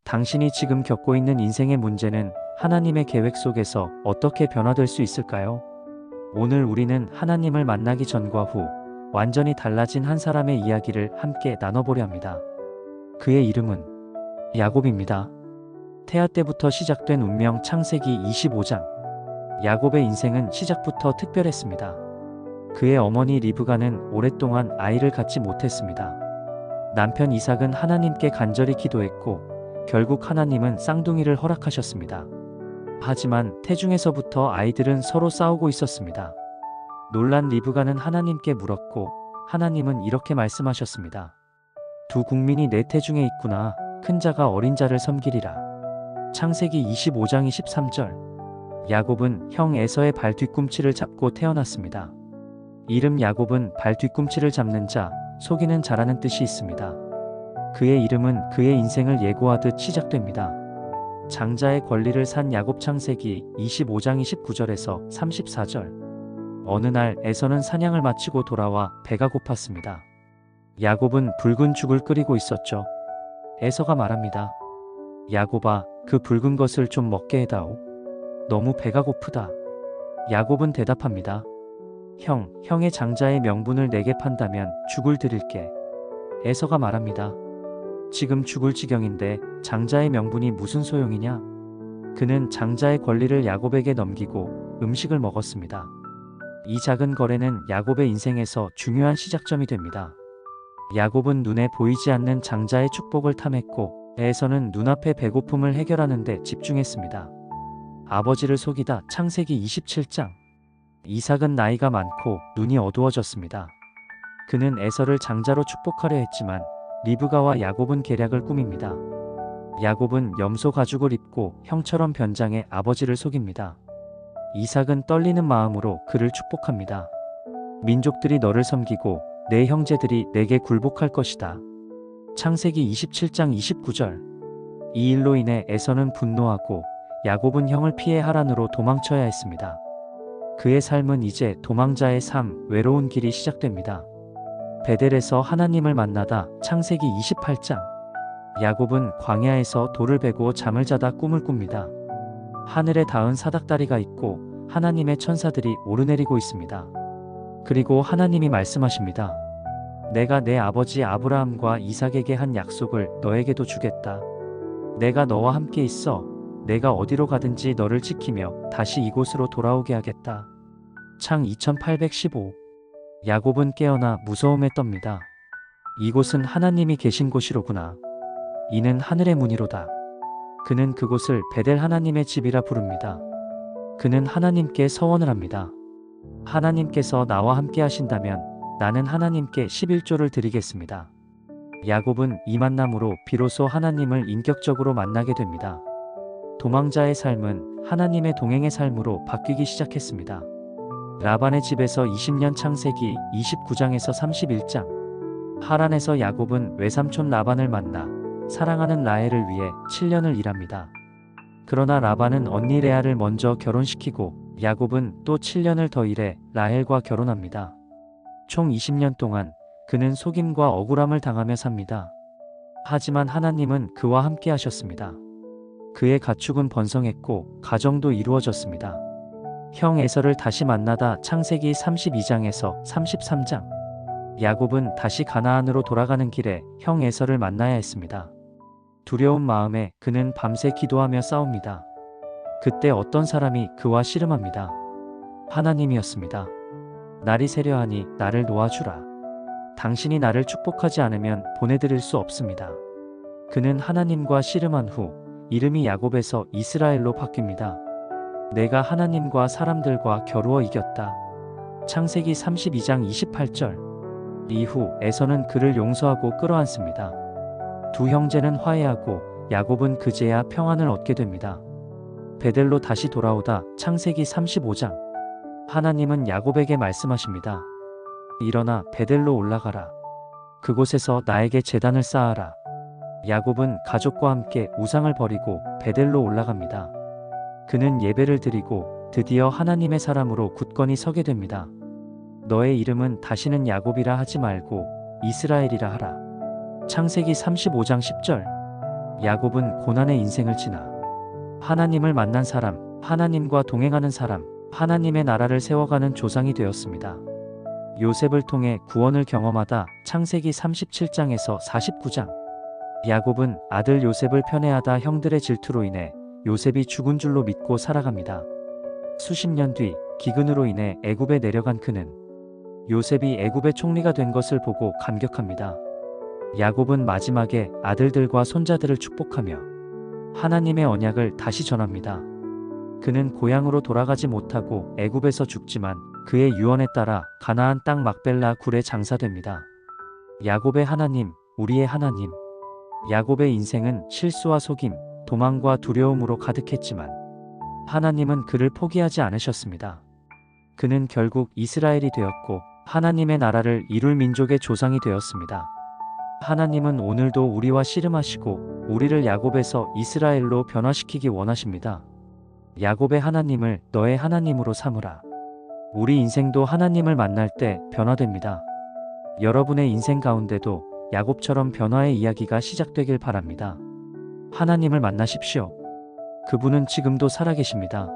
당신이 지금 겪고 있는 인생의 문제는 하나님의 계획 속에서 어떻게 변화될 수 있을까요? 오늘 우리는 하나님을 만나기 전과 후 완전히 달라진 한 사람의 이야기를 함께 나눠보려 합니다. 그의 이름은 야곱입니다. 태아 때부터 시작된 운명. 창세기 25장. 야곱의 인생은 시작부터 특별했습니다. 그의 어머니 리브가는 오랫동안 아이를 갖지 못했습니다. 남편 이삭은 하나님께 간절히 기도했고 결국 하나님은 쌍둥이를 허락하셨습니다. 하지만 태중에서부터 아이들은 서로 싸우고 있었습니다. 놀란 리브가는 하나님께 물었고 하나님은 이렇게 말씀하셨습니다. 두 국민이 내 태중에 있구나. 큰 자가 어린 자를 섬기리라. 창세기 25장 23절. 야곱은 형 에서의 발 뒤꿈치를 잡고 태어났습니다. 이름 야곱은 발 뒤꿈치를 잡는 자, 속이는 자라는 뜻이 있습니다. 그의 이름은 그의 인생을 예고하듯 시작됩니다. 장자의 권리를 산 야곱. 창세기 25장 29절에서 34절. 어느 날 에서는 사냥을 마치고 돌아와 배가 고팠습니다. 야곱은 붉은 죽을 끓이고 있었죠. 에서가 말합니다. 야곱아, 그 붉은 것을 좀 먹게 해다오. 너무 배가 고프다. 야곱은 대답합니다. 형의 장자의 명분을 내게 판다면 죽을 드릴게. 에서가 말합니다. 지금 죽을 지경인데 장자의 명분이 무슨 소용이냐? 그는 장자의 권리를 야곱에게 넘기고 음식을 먹었습니다. 이 작은 거래는 야곱의 인생에서 중요한 시작점이 됩니다. 야곱은 눈에 보이지 않는 장자의 축복을 탐했고 에서는 눈앞의 배고픔을 해결하는 데 집중했습니다. 아버지를 속이다. 창세기 27장. 이삭은 나이가 많고 눈이 어두워졌습니다. 그는 에서를 장자로 축복하려 했지만 리브가와 야곱은 계략을 꾸밉니다. 야곱은 염소 가죽을 입고 형처럼 변장해 아버지를 속입니다. 이삭은 떨리는 마음으로 그를 축복합니다. 민족들이 너를 섬기고 내 형제들이 내게 굴복할 것이다. 창세기 27장 29절. 이 일로 인해 에서는 분노하고 야곱은 형을 피해 하란으로 도망쳐야 했습니다. 그의 삶은 이제 도망자의 삶, 외로운 길이 시작됩니다. 베델에서 하나님을 만나다. 창세기 28장. 야곱은 광야에서 돌을 베고 잠을 자다 꿈을 꿉니다. 하늘에 닿은 사닥다리가 있고 하나님의 천사들이 오르내리고 있습니다. 그리고 하나님이 말씀하십니다. 내가 내 아버지 아브라함과 이삭에게 한 약속을 너에게도 주겠다. 내가 너와 함께 있어 내가 어디로 가든지 너를 지키며 다시 이곳으로 돌아오게 하겠다. 창 2815. 야곱은 깨어나 무서움에 떱니다. 이곳은 하나님이 계신 곳이로구나. 이는 하늘의 문이로다. 그는 그곳을 베델 하나님의 집이라 부릅니다. 그는 하나님께 서원을 합니다. 하나님께서 나와 함께 하신다면 나는 하나님께 11조를 드리겠습니다. 야곱은 이 만남으로 비로소 하나님을 인격적으로 만나게 됩니다. 도망자의 삶은 하나님의 동행의 삶으로 바뀌기 시작했습니다. 라반의 집에서 20년. 창세기 29장에서 31장. 하란에서 야곱은 외삼촌 라반을 만나 사랑하는 라헬을 위해 7년을 일합니다. 그러나 라반은 언니 레아를 먼저 결혼시키고 야곱은 또 7년을 더 일해 라헬과 결혼합니다. 총 20년 동안 그는 속임과 억울함을 당하며 삽니다. 하지만 하나님은 그와 함께 하셨습니다. 그의 가축은 번성했고 가정도 이루어졌습니다. 형 에서를 다시 만나다. 창세기 32장에서 33장. 야곱은 다시 가나안으로 돌아가는 길에 형 에서를 만나야 했습니다. 두려운 마음에 그는 밤새 기도하며 싸웁니다. 그때 어떤 사람이 그와 씨름합니다. 하나님이었습니다. 날이 새려하니 나를 놓아주라. 당신이 나를 축복하지 않으면 보내드릴 수 없습니다. 그는 하나님과 씨름한 후 이름이 야곱에서 이스라엘로 바뀝니다. 내가 하나님과 사람들과 겨루어 이겼다. 창세기 32장 28절. 이후 에서는 그를 용서하고 끌어안습니다. 두 형제는 화해하고 야곱은 그제야 평안을 얻게 됩니다. 베델로 다시 돌아오다. 창세기 35장. 하나님은 야곱에게 말씀하십니다. 일어나 베델로 올라가라. 그곳에서 나에게 제단을 쌓아라. 야곱은 가족과 함께 우상을 버리고 베델로 올라갑니다. 그는 예배를 드리고 드디어 하나님의 사람으로 굳건히 서게 됩니다. 너의 이름은 다시는 야곱이라 하지 말고 이스라엘이라 하라. 창세기 35장 10절. 야곱은 고난의 인생을 지나 하나님을 만난 사람, 하나님과 동행하는 사람, 하나님의 나라를 세워가는 조상이 되었습니다. 요셉을 통해 구원을 경험하다 창세기 37장에서 49장. 야곱은 아들 요셉을 편애하다 형들의 질투로 인해 요셉이 죽은 줄로 믿고 살아갑니다. 수십 년 뒤 기근으로 인해 애굽에 내려간 그는 요셉이 애굽의 총리가 된 것을 보고 감격합니다. 야곱은 마지막에 아들들과 손자들을 축복하며 하나님의 언약을 다시 전합니다. 그는 고향으로 돌아가지 못하고 애굽에서 죽지만 그의 유언에 따라 가나안 땅 막벨라 굴에 장사됩니다. 야곱의 하나님, 우리의 하나님. 야곱의 인생은 실수와 속임, 도망과 두려움으로 가득했지만 하나님은 그를 포기하지 않으셨습니다. 그는 결국 이스라엘이 되었고 하나님의 나라를 이룰 민족의 조상이 되었습니다. 하나님은 오늘도 우리와 씨름하시고 우리를 야곱에서 이스라엘로 변화시키기 원하십니다. 야곱의 하나님을 너의 하나님으로 삼으라. 우리 인생도 하나님을 만날 때 변화됩니다. 여러분의 인생 가운데도 야곱처럼 변화의 이야기가 시작되길 바랍니다. 하나님을 만나십시오. 그분은 지금도 살아계십니다.